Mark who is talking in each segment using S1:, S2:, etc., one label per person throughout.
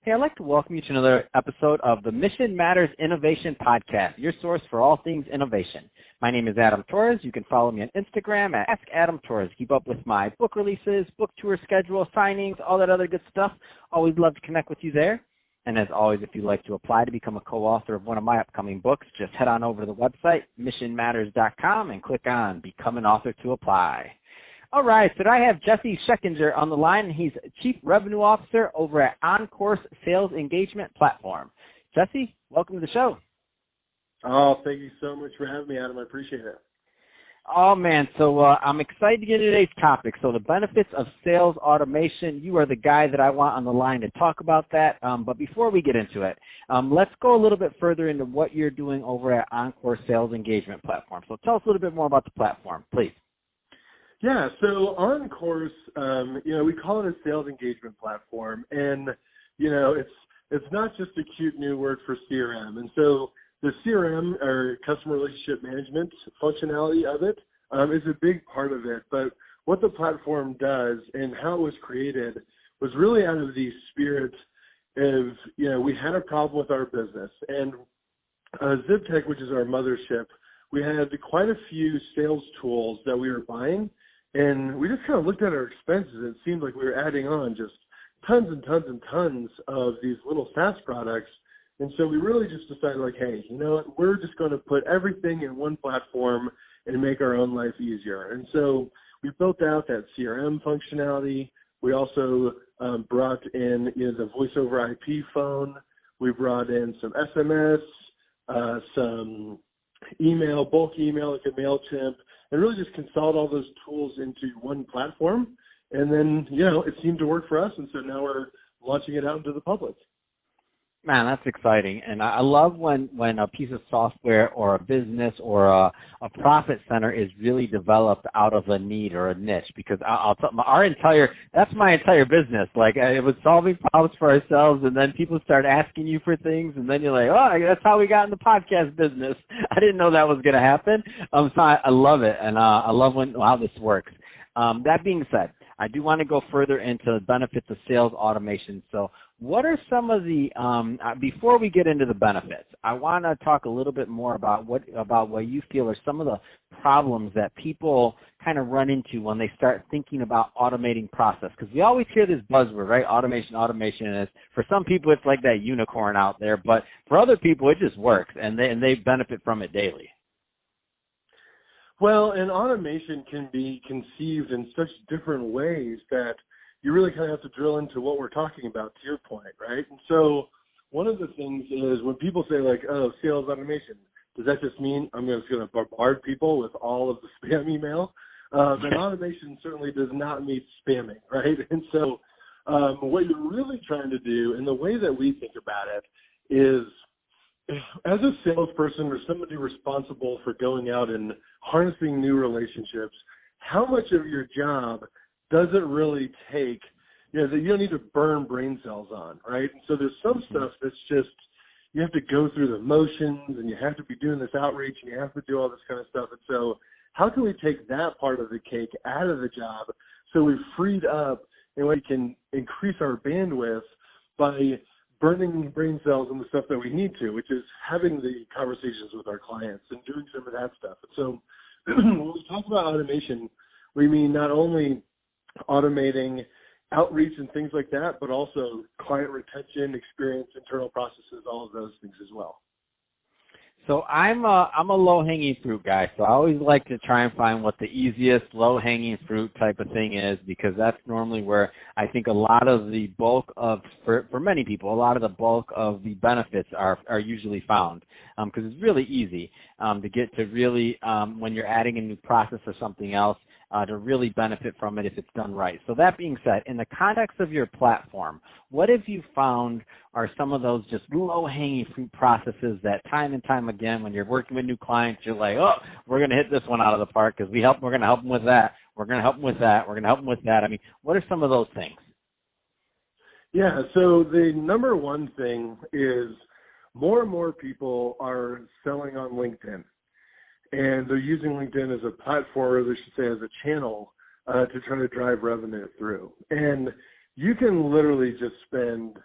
S1: Hey, I'd like to welcome you to another episode of the Mission Matters Innovation Podcast, your source for all things innovation. My name is Adam Torres. You can follow me on Instagram at @AskAdamTorres. Keep up with my book releases, book tour schedule, signings, all that other good stuff. Always love to connect with you there. And as always, if you'd like to apply to become a co-author of one of my upcoming books, just head on over to the website, missionmatters.com, and click on Become an Author to apply. All right, so I have Gessie Schechinger on the line, and he's Chief Revenue Officer over at OnCourse Sales Engagement Platform. Gessie, welcome to the show.
S2: Oh, thank you so much for having me, Adam. I appreciate it.
S1: Oh, man, so I'm excited to get into today's topic. So the benefits of sales automation, you are the guy that I want on the line to talk about that. But before we get into it, let's go a little bit further into what you're doing over at OnCourse Sales Engagement Platform. So tell us a little bit more about the platform, please.
S2: Yeah, so OnCourse, we call it a sales engagement platform, and it's not just a cute new word for CRM. And so the CRM, or customer relationship management functionality of it, is a big part of it. But what the platform does and how it was created was really out of the spirit of, we had a problem with our business, and ZipTech, which is our mothership, we had quite a few sales tools that we were buying. And we just kind of looked at our expenses, and it seemed like we were adding on just tons and tons and tons of these little SaaS products. And so we really just decided, like, hey, you know what, we're just going to put everything in one platform and make our own life easier. And so we built out that CRM functionality. We also brought in the voice over IP phone. We brought in some SMS, some email, bulk email like a MailChimp, and really just consolidate all those tools into one platform. And then, it seemed to work for us, and so now we're launching it out into the public.
S1: Man, that's exciting. And I love when a piece of software or a business or a profit center is really developed out of a need or a niche, because that's my entire business. Like, it was solving problems for ourselves, and then people start asking you for things, and then you're like, oh, that's how we got in the podcast business. I didn't know that was going to happen. So I love it, and I love how this works. That being said, I do want to go further into the benefits of sales automation. So what are some of the, before we get into the benefits, I want to talk a little bit more about what you feel are some of the problems that people kind of run into when they start thinking about automating process. Because we always hear this buzzword, right? Automation. And for some people, it's like that unicorn out there. But for other people, it just works, and they benefit from it daily.
S2: Well, and automation can be conceived in such different ways that you really kind of have to drill into what we're talking about, to your point, right? And so one of the things is when people say, like, oh, sales automation, does that just mean I'm just going to bombard people with all of the spam email? And automation certainly does not mean spamming, right? And so what you're really trying to do, and the way that we think about it, is as a salesperson or somebody responsible for going out and harnessing new relationships, how much of your job does it really take, that you don't need to burn brain cells on, right? And so there's some stuff that's just, you have to go through the motions, and you have to be doing this outreach, and you have to do all this kind of stuff. And so how can we take that part of the cake out of the job so we've freed up and we can increase our bandwidth by burning brain cells on the stuff that we need to, which is having the conversations with our clients and doing some of that stuff. And so when we talk about automation, we mean not only automating outreach and things like that, but also client retention, experience, internal processes, all of those things as well.
S1: So I'm a low-hanging fruit guy, so I always like to try and find what the easiest low-hanging fruit type of thing is, because that's normally where I think a lot of the bulk of, for many people, a lot of the bulk of the benefits are usually found, because it's really easy to get to really, when you're adding a new process or something else, to really benefit from it if it's done right. So that being said, in the context of your platform, what have you found are some of those just low-hanging fruit processes that time and time again, when you're working with new clients, you're like, oh, we're going to hit this one out of the park because we're going to help them with that. We're going to help them with that. We're going to help them with that. I mean, what are some of those things?
S2: Yeah, so the number one thing is more and more people are selling on LinkedIn. And they're using LinkedIn as a platform, or they should say as a channel, to try to drive revenue through. And you can literally just spend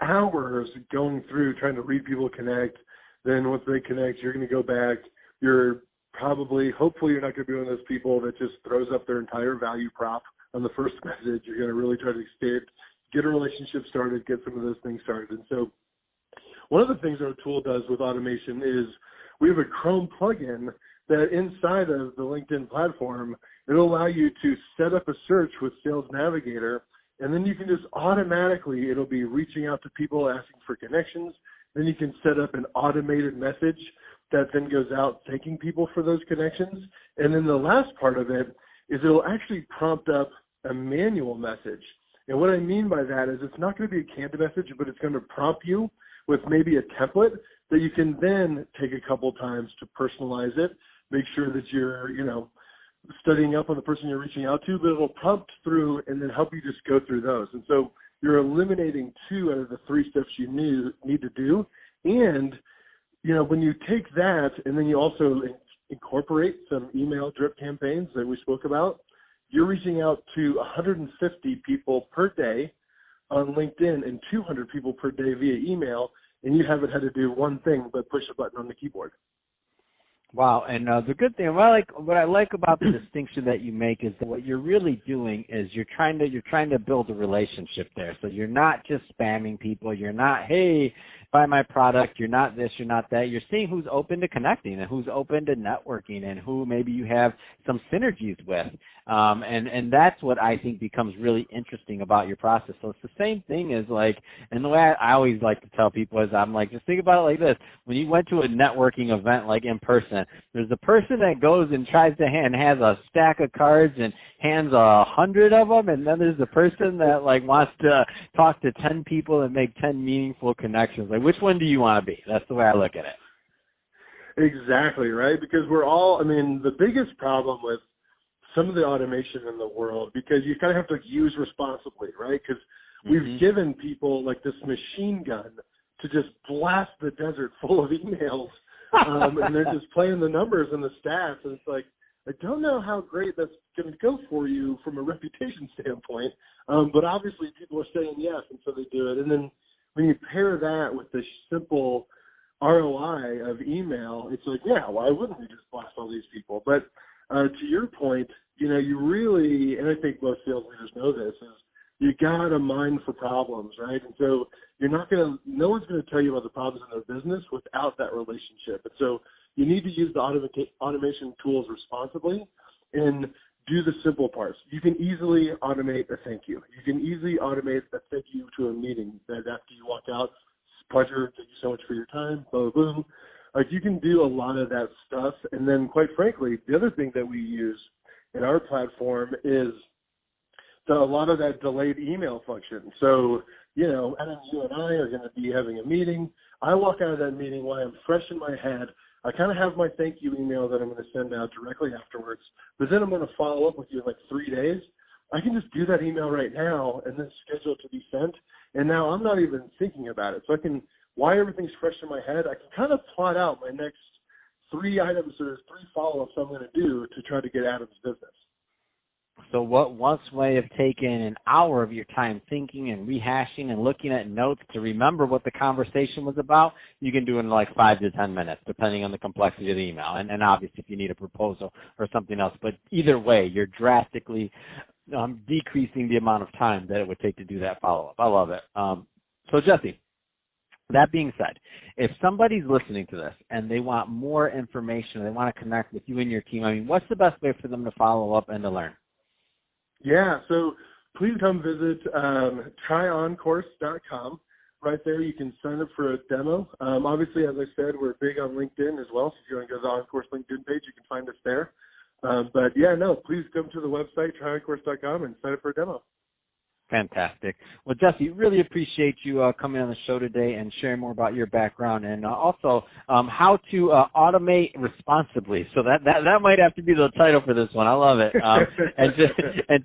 S2: hours going through trying to read people connect. Then once they connect, you're going to go back. You're hopefully you're not going to be one of those people that just throws up their entire value prop on the first message. You're going to really try to get a relationship started, get some of those things started. And so one of the things our tool does with automation is we have a Chrome plugin that inside of the LinkedIn platform, it'll allow you to set up a search with Sales Navigator, and then you can just automatically, it'll be reaching out to people asking for connections. Then you can set up an automated message that then goes out thanking people for those connections. And then the last part of it is it'll actually prompt up a manual message. And what I mean by that is it's not going to be a canned message, but it's going to prompt you with maybe a template that you can then take a couple times to personalize it, make sure that you're, studying up on the person you're reaching out to, but it'll prompt through and then help you just go through those. And so you're eliminating 2 out of the 3 steps you need to do. And, when you take that and then you also incorporate some email drip campaigns that we spoke about, you're reaching out to 150 people per day on LinkedIn and 200 people per day via email, and you haven't had to do one thing but push a button on the keyboard.
S1: Wow, and the good thing, what I like about the distinction that you make is that what you're really doing is you're trying to build a relationship there. So you're not just spamming people. You're not, hey, buy my product. You're not this. You're not that. You're seeing who's open to connecting and who's open to networking and who maybe you have some synergies with. And that's what I think becomes really interesting about your process. So it's the same thing as and the way I always like to tell people is I'm like, just think about it like this. When you went to a networking event like in person, there's the person that goes and tries to has a stack of cards and hands 100 of them, and then there's the person that wants to talk to 10 people and make 10 meaningful connections. Which one do you want to be? That's the way I look at it.
S2: Exactly, right? Because the biggest problem with some of the automation in the world, because you kind of have to use responsibly, right? Because we've given people this machine gun to just blast the desert full of emails, and they're just playing the numbers and the stats, and it's I don't know how great that's going to go for you from a reputation standpoint, but obviously people are saying yes, and so they do it. And then when you pair that with the simple ROI of email, it's why wouldn't we just blast all these people? But to your point, you really, and I think most sales leaders know this, is you got to mine for problems, right? And so no one's going to tell you about the problems in their business without that relationship. And so you need to use the automation tools responsibly and do the simple parts. You can easily automate a thank you. You can easily automate a thank you to a meeting that after you walk out, pleasure, thank you so much for your time, boom, boom. You can do a lot of that stuff. And then quite frankly, the other thing that we use in our platform is a lot of that delayed email function. So, Adam, you and I are going to be having a meeting. I walk out of that meeting while I'm fresh in my head. I kind of have my thank you email that I'm going to send out directly afterwards, but then I'm going to follow up with you in 3 days. I can just do that email right now and then schedule it to be sent. And now I'm not even thinking about it. So while everything's fresh in my head, I can kind of plot out my next 3 items or 3 follow-ups I'm going to do to try to get Adam's business.
S1: So what once may have taken an hour of your time thinking and rehashing and looking at notes to remember what the conversation was about, you can do in 5 to 10 minutes, depending on the complexity of the email. And obviously if you need a proposal or something else. But either way, you're drastically decreasing the amount of time that it would take to do that follow-up. I love it. So Gessie, that being said, if somebody's listening to this and they want more information, they want to connect with you and your team, what's the best way for them to follow up and to learn?
S2: Yeah, so please come visit tryoncourse.com. Right there, you can sign up for a demo. Obviously, as I said, we're big on LinkedIn as well. So if you want to go to the OnCourse LinkedIn page, you can find us there. Please come to the website, tryoncourse.com, and sign up for a demo.
S1: Fantastic. Well, Gessie, really appreciate you coming on the show today and sharing more about your background and also how to automate responsibly. So that might have to be the title for this one. I love it. And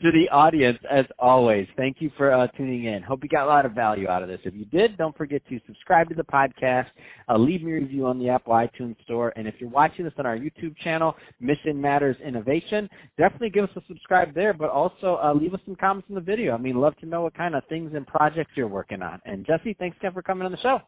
S1: to the audience, as always, thank you for tuning in. Hope you got a lot of value out of this. If you did, don't forget to subscribe to the podcast, leave me a review on the Apple iTunes Store, and if you're watching this on our YouTube channel, Mission Matters Innovation, definitely give us a subscribe there, but also leave us some comments in the video. Love to know what kind of things and projects you're working on. And Gessie, thanks again for coming on the show.